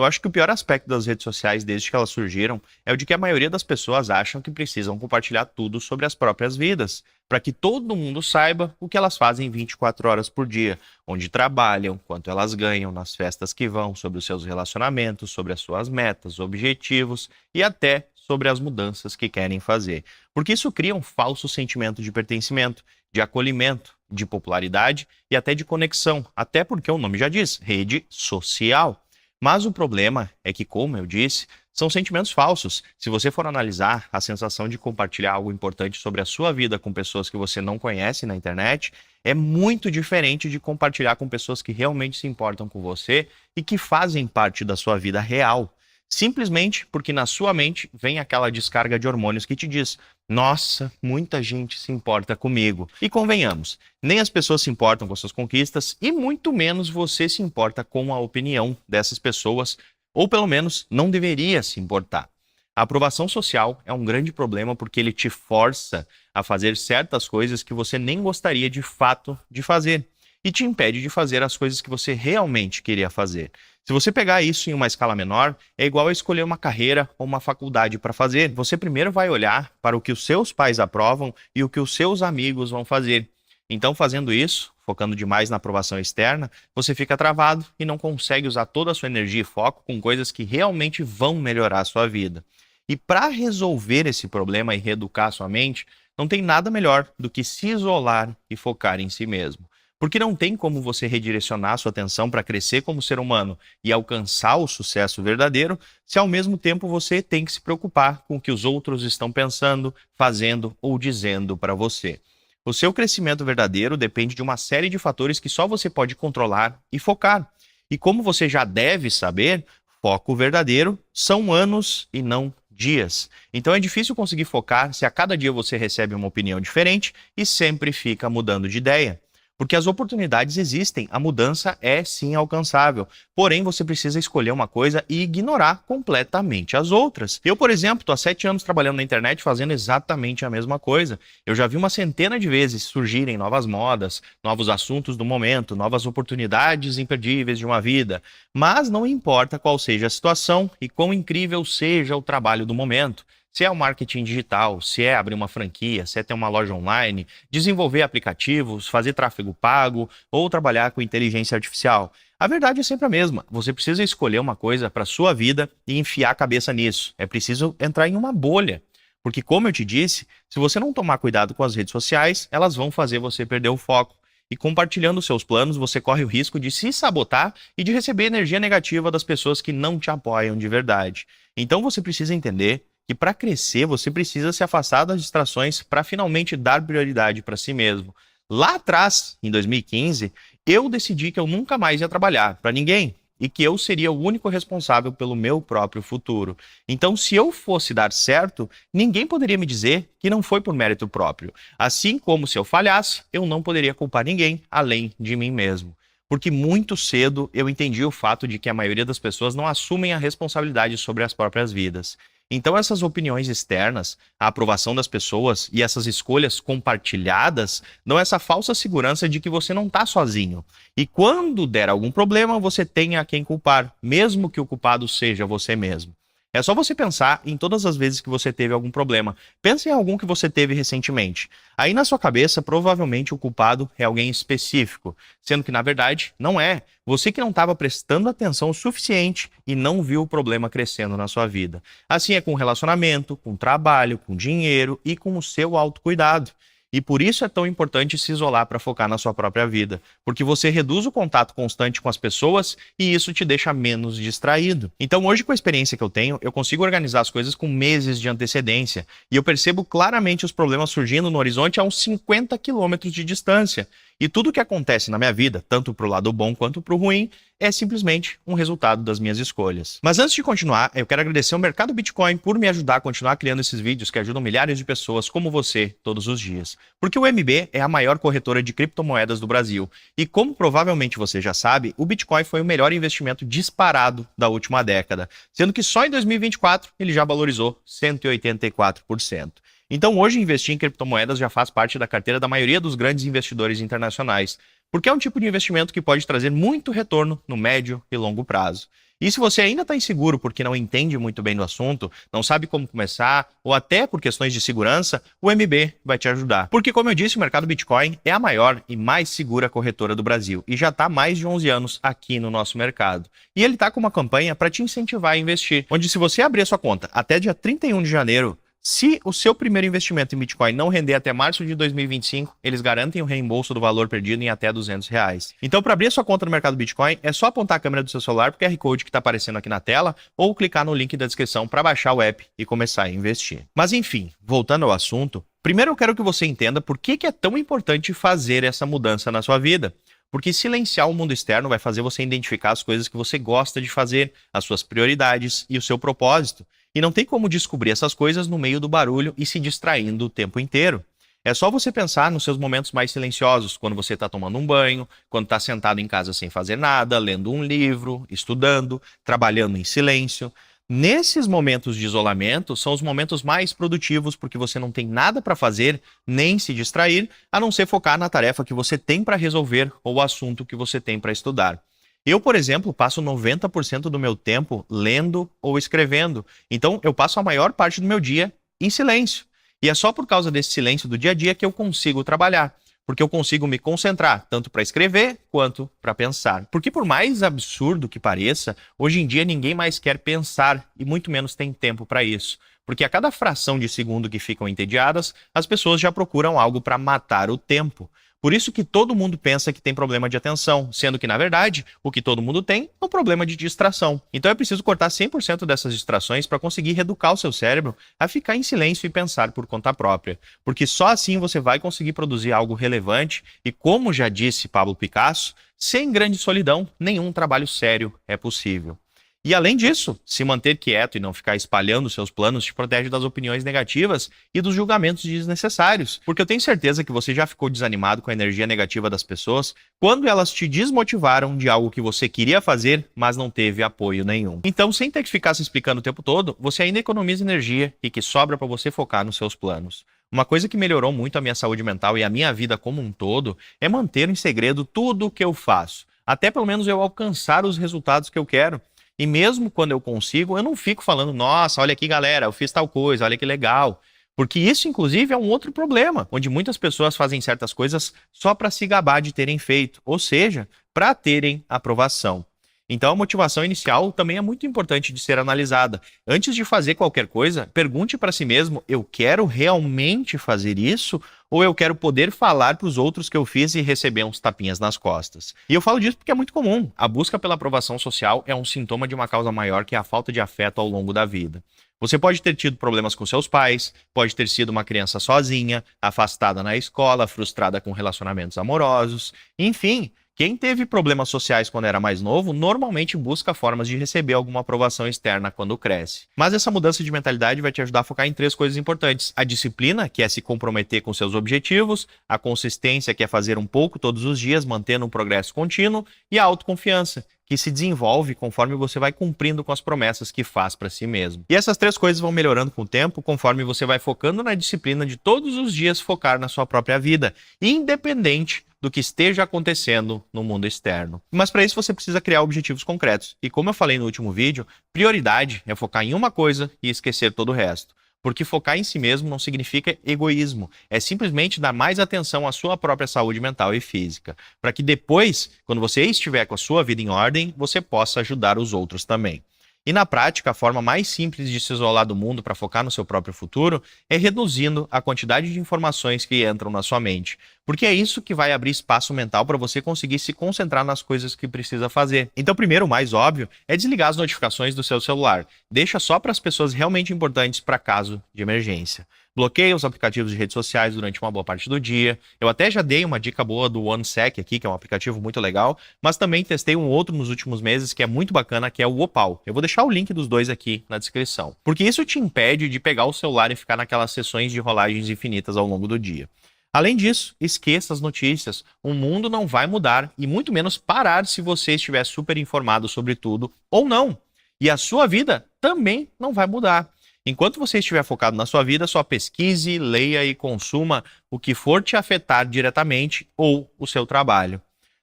Eu acho que o pior aspecto das redes sociais desde que elas surgiram é o de que a maioria das pessoas acham que precisam compartilhar tudo sobre as próprias vidas, para que todo mundo saiba o que elas fazem 24 horas por dia, onde trabalham, quanto elas ganham, nas festas que vão, sobre os seus relacionamentos, sobre as suas metas, objetivos e até sobre as mudanças que querem fazer. Porque isso cria um falso sentimento de pertencimento, de acolhimento, de popularidade e até de conexão, até porque o nome já diz, rede social. Mas o problema é que, como eu disse, são sentimentos falsos. Se você for analisar, a sensação de compartilhar algo importante sobre a sua vida com pessoas que você não conhece na internet é muito diferente de compartilhar com pessoas que realmente se importam com você e que fazem parte da sua vida real. Simplesmente porque na sua mente vem aquela descarga de hormônios que te diz: nossa, muita gente se importa comigo. E convenhamos, nem as pessoas se importam com suas conquistas e muito menos você se importa com a opinião dessas pessoas, ou pelo menos não deveria se importar. A aprovação social é um grande problema porque ele te força a fazer certas coisas que você nem gostaria de fato de fazer e te impede de fazer as coisas que você realmente queria fazer. Se você pegar isso em uma escala menor, é igual a escolher uma carreira ou uma faculdade para fazer. Você primeiro vai olhar para o que os seus pais aprovam e o que os seus amigos vão fazer. Então, fazendo isso, focando demais na aprovação externa, você fica travado e não consegue usar toda a sua energia e foco com coisas que realmente vão melhorar a sua vida. E para resolver esse problema e reeducar a sua mente, não tem nada melhor do que se isolar e focar em si mesmo. Porque não tem como você redirecionar sua atenção para crescer como ser humano e alcançar o sucesso verdadeiro, se ao mesmo tempo você tem que se preocupar com o que os outros estão pensando, fazendo ou dizendo para você. O seu crescimento verdadeiro depende de uma série de fatores que só você pode controlar e focar. E como você já deve saber, foco verdadeiro são anos e não dias. Então é difícil conseguir focar se a cada dia você recebe uma opinião diferente e sempre fica mudando de ideia. Porque as oportunidades existem, a mudança é sim alcançável. Porém, você precisa escolher uma coisa e ignorar completamente as outras. Eu, por exemplo, estou há 7 anos trabalhando na internet fazendo exatamente a mesma coisa. Eu já vi uma centena de vezes surgirem novas modas, novos assuntos do momento, novas oportunidades imperdíveis de uma vida. Mas não importa qual seja a situação e quão incrível seja o trabalho do momento. Se é o marketing digital, se é abrir uma franquia, se é ter uma loja online, desenvolver aplicativos, fazer tráfego pago ou trabalhar com inteligência artificial. A verdade é sempre a mesma. Você precisa escolher uma coisa para a sua vida e enfiar a cabeça nisso. É preciso entrar em uma bolha. Porque, como eu te disse, se você não tomar cuidado com as redes sociais, elas vão fazer você perder o foco. E compartilhando seus planos, você corre o risco de se sabotar e de receber energia negativa das pessoas que não te apoiam de verdade. Então você precisa entender que para crescer você precisa se afastar das distrações para finalmente dar prioridade para si mesmo. Lá atrás, em 2015, eu decidi que eu nunca mais ia trabalhar para ninguém e que eu seria o único responsável pelo meu próprio futuro. Então, se eu fosse dar certo, ninguém poderia me dizer que não foi por mérito próprio. Assim como se eu falhasse, eu não poderia culpar ninguém além de mim mesmo. Porque muito cedo eu entendi o fato de que a maioria das pessoas não assumem a responsabilidade sobre as próprias vidas. Então essas opiniões externas, a aprovação das pessoas e essas escolhas compartilhadas dão essa falsa segurança de que você não está sozinho. E quando der algum problema, você tem a quem culpar, mesmo que o culpado seja você mesmo. É só você pensar em todas as vezes que você teve algum problema. Pense em algum que você teve recentemente. Aí na sua cabeça, provavelmente o culpado é alguém específico, sendo que na verdade não é. Você que não estava prestando atenção o suficiente e não viu o problema crescendo na sua vida. Assim é com relacionamento, com trabalho, com dinheiro e com o seu autocuidado. E por isso é tão importante se isolar para focar na sua própria vida, porque você reduz o contato constante com as pessoas e isso te deixa menos distraído. Então hoje, com a experiência que eu tenho, eu consigo organizar as coisas com meses de antecedência e eu percebo claramente os problemas surgindo no horizonte a uns 50 quilômetros de distância. E tudo o que acontece na minha vida, tanto para o lado bom quanto para o ruim, é simplesmente um resultado das minhas escolhas. Mas antes de continuar, eu quero agradecer ao Mercado Bitcoin por me ajudar a continuar criando esses vídeos que ajudam milhares de pessoas como você todos os dias. Porque o MB é a maior corretora de criptomoedas do Brasil. E como provavelmente você já sabe, o Bitcoin foi o melhor investimento disparado da última década, sendo que só em 2024 ele já valorizou 184%. Então hoje investir em criptomoedas já faz parte da carteira da maioria dos grandes investidores internacionais, porque é um tipo de investimento que pode trazer muito retorno no médio e longo prazo. E se você ainda está inseguro porque não entende muito bem do assunto, não sabe como começar, ou até por questões de segurança, o MB vai te ajudar. Porque, como eu disse, o mercado Bitcoin é a maior e mais segura corretora do Brasil e já está há mais de 11 anos aqui no nosso mercado. E ele está com uma campanha para te incentivar a investir, onde se você abrir a sua conta até dia 31 de janeiro, se o seu primeiro investimento em Bitcoin não render até março de 2025, eles garantem o reembolso do valor perdido em até R$ 200. Então, para abrir a sua conta no mercado Bitcoin, é só apontar a câmera do seu celular para o QR Code que está aparecendo aqui na tela ou clicar no link da descrição para baixar o app e começar a investir. Mas enfim, voltando ao assunto, primeiro eu quero que você entenda por que é tão importante fazer essa mudança na sua vida. Porque silenciar o mundo externo vai fazer você identificar as coisas que você gosta de fazer, as suas prioridades e o seu propósito. E não tem como descobrir essas coisas no meio do barulho e se distraindo o tempo inteiro. É só você pensar nos seus momentos mais silenciosos, quando você está tomando um banho, quando está sentado em casa sem fazer nada, lendo um livro, estudando, trabalhando em silêncio. Nesses momentos de isolamento, são os momentos mais produtivos porque você não tem nada para fazer, nem se distrair, a não ser focar na tarefa que você tem para resolver ou o assunto que você tem para estudar. Eu, por exemplo, passo 90% do meu tempo lendo ou escrevendo, então eu passo a maior parte do meu dia em silêncio. E é só por causa desse silêncio do dia a dia que eu consigo trabalhar. Porque eu consigo me concentrar, tanto para escrever quanto para pensar. Porque por mais absurdo que pareça, hoje em dia ninguém mais quer pensar e muito menos tem tempo para isso. Porque a cada fração de segundo que ficam entediadas, as pessoas já procuram algo para matar o tempo. Por isso que todo mundo pensa que tem problema de atenção, sendo que, na verdade, o que todo mundo tem é um problema de distração. Então é preciso cortar 100% dessas distrações para conseguir reeducar o seu cérebro a ficar em silêncio e pensar por conta própria. Porque só assim você vai conseguir produzir algo relevante e, como já disse Pablo Picasso, sem grande solidão, nenhum trabalho sério é possível. E além disso, se manter quieto e não ficar espalhando seus planos te protege das opiniões negativas e dos julgamentos desnecessários. Porque eu tenho certeza que você já ficou desanimado com a energia negativa das pessoas quando elas te desmotivaram de algo que você queria fazer, mas não teve apoio nenhum. Então, sem ter que ficar se explicando o tempo todo, você ainda economiza energia e que sobra para você focar nos seus planos. Uma coisa que melhorou muito a minha saúde mental e a minha vida como um todo é manter em segredo tudo o que eu faço. Até pelo menos eu alcançar os resultados que eu quero. E mesmo quando eu consigo, eu não fico falando, nossa, olha aqui galera, eu fiz tal coisa, olha que legal. Porque isso, inclusive, é um outro problema, onde muitas pessoas fazem certas coisas só para se gabar de terem feito, ou seja, para terem aprovação. Então a motivação inicial também é muito importante de ser analisada. Antes de fazer qualquer coisa, pergunte para si mesmo, eu quero realmente fazer isso? Ou eu quero poder falar para os outros que eu fiz e receber uns tapinhas nas costas? E eu falo disso porque é muito comum. A busca pela aprovação social é um sintoma de uma causa maior que é a falta de afeto ao longo da vida. Você pode ter tido problemas com seus pais, pode ter sido uma criança sozinha, afastada na escola, frustrada com relacionamentos amorosos, enfim. Quem teve problemas sociais quando era mais novo, normalmente busca formas de receber alguma aprovação externa quando cresce. Mas essa mudança de mentalidade vai te ajudar a focar em 3 coisas importantes. A disciplina, que é se comprometer com seus objetivos, a consistência, que é fazer um pouco todos os dias, mantendo um progresso contínuo, e a autoconfiança, que se desenvolve conforme você vai cumprindo com as promessas que faz para si mesmo. E essas 3 coisas vão melhorando com o tempo, conforme você vai focando na disciplina de todos os dias focar na sua própria vida, independente do que esteja acontecendo no mundo externo. Mas para isso você precisa criar objetivos concretos. E como eu falei no último vídeo, prioridade é focar em uma coisa e esquecer todo o resto. Porque focar em si mesmo não significa egoísmo, é simplesmente dar mais atenção à sua própria saúde mental e física, para que depois, quando você estiver com a sua vida em ordem, você possa ajudar os outros também. E na prática, a forma mais simples de se isolar do mundo para focar no seu próprio futuro é reduzindo a quantidade de informações que entram na sua mente. Porque é isso que vai abrir espaço mental para você conseguir se concentrar nas coisas que precisa fazer. Então, primeiro, o mais óbvio, é desligar as notificações do seu celular. Deixa só para as pessoas realmente importantes para caso de emergência. Bloqueia os aplicativos de redes sociais durante uma boa parte do dia. Eu até já dei uma dica boa do OneSec aqui, que é um aplicativo muito legal, mas também testei um outro nos últimos meses que é muito bacana, que é o Opal. Eu vou deixar o link dos dois aqui na descrição. Porque isso te impede de pegar o celular e ficar naquelas sessões de rolagens infinitas ao longo do dia. Além disso, esqueça as notícias. O mundo não vai mudar e muito menos parar se você estiver super informado sobre tudo ou não. E a sua vida também não vai mudar. Enquanto você estiver focado na sua vida, só pesquise, leia e consuma o que for te afetar diretamente ou o seu trabalho.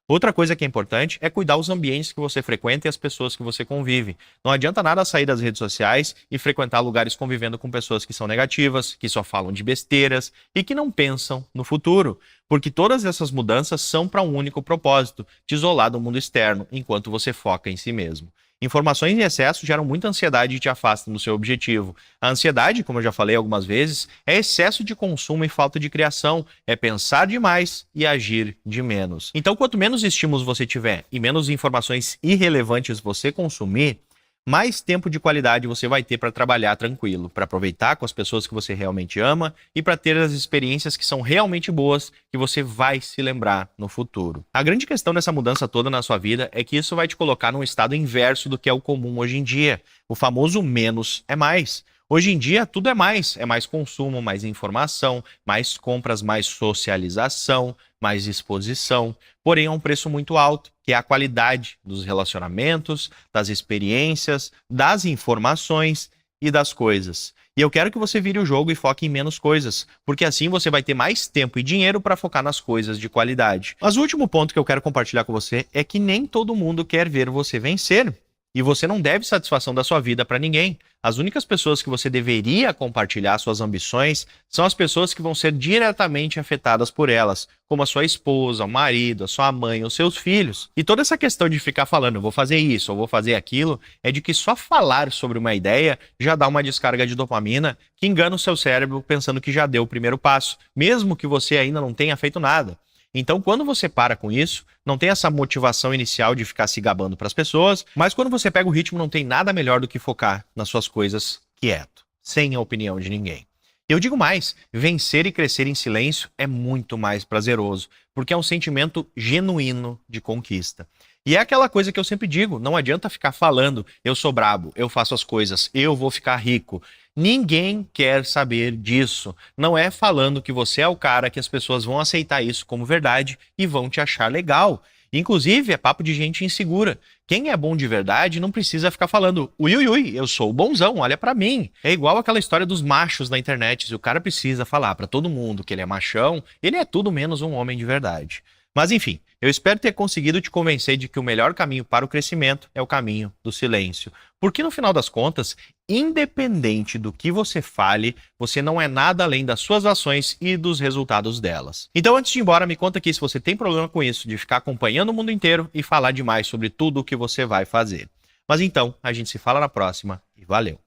Outra coisa que é importante é cuidar os ambientes que você frequenta e as pessoas que você convive. Não adianta nada sair das redes sociais e frequentar lugares convivendo com pessoas que são negativas, que só falam de besteiras e que não pensam no futuro. Porque todas essas mudanças são para um único propósito, te isolar do mundo externo, enquanto você foca em si mesmo. Informações em excesso geram muita ansiedade e te afastam do seu objetivo. A ansiedade, como eu já falei algumas vezes, é excesso de consumo e falta de criação, é pensar demais e agir de menos. Então, quanto menos estímulos você tiver e menos informações irrelevantes você consumir, mais tempo de qualidade você vai ter para trabalhar tranquilo, para aproveitar com as pessoas que você realmente ama e para ter as experiências que são realmente boas que você vai se lembrar no futuro. A grande questão dessa mudança toda na sua vida é que isso vai te colocar num estado inverso do que é o comum hoje em dia. O famoso menos é mais. Hoje em dia, tudo é mais consumo, mais informação, mais compras, mais socialização, mais exposição, porém é um preço muito alto, que é a qualidade dos relacionamentos, das experiências, das informações e das coisas. E eu quero que você vire o jogo e foque em menos coisas, porque assim você vai ter mais tempo e dinheiro para focar nas coisas de qualidade. Mas o último ponto que eu quero compartilhar com você é que nem todo mundo quer ver você vencer. E você não deve satisfação da sua vida para ninguém. As únicas pessoas que você deveria compartilhar suas ambições são as pessoas que vão ser diretamente afetadas por elas, como a sua esposa, o marido, a sua mãe, os seus filhos. E toda essa questão de ficar falando, eu vou fazer isso, eu vou fazer aquilo, é de que só falar sobre uma ideia já dá uma descarga de dopamina que engana o seu cérebro pensando que já deu o primeiro passo, mesmo que você ainda não tenha feito nada. Então, quando você para com isso, não tem essa motivação inicial de ficar se gabando para as pessoas, mas quando você pega o ritmo, não tem nada melhor do que focar nas suas coisas quieto, sem a opinião de ninguém. Eu digo mais, vencer e crescer em silêncio é muito mais prazeroso, porque é um sentimento genuíno de conquista. E é aquela coisa que eu sempre digo, não adianta ficar falando, eu sou brabo, eu faço as coisas, eu vou ficar rico. Ninguém quer saber disso. Não é falando que você é o cara que as pessoas vão aceitar isso como verdade e vão te achar legal. Inclusive, é papo de gente insegura. Quem é bom de verdade não precisa ficar falando ui, ui, ui, eu sou o bonzão, olha pra mim. É igual aquela história dos machos na internet. Se o cara precisa falar pra todo mundo que ele é machão, ele é tudo menos um homem de verdade. Mas enfim, eu espero ter conseguido te convencer de que o melhor caminho para o crescimento é o caminho do silêncio. Porque no final das contas, independente do que você fale, você não é nada além das suas ações e dos resultados delas. Então, antes de ir embora, me conta aqui se você tem problema com isso, de ficar acompanhando o mundo inteiro e falar demais sobre tudo o que você vai fazer. Mas então, a gente se fala na próxima e valeu!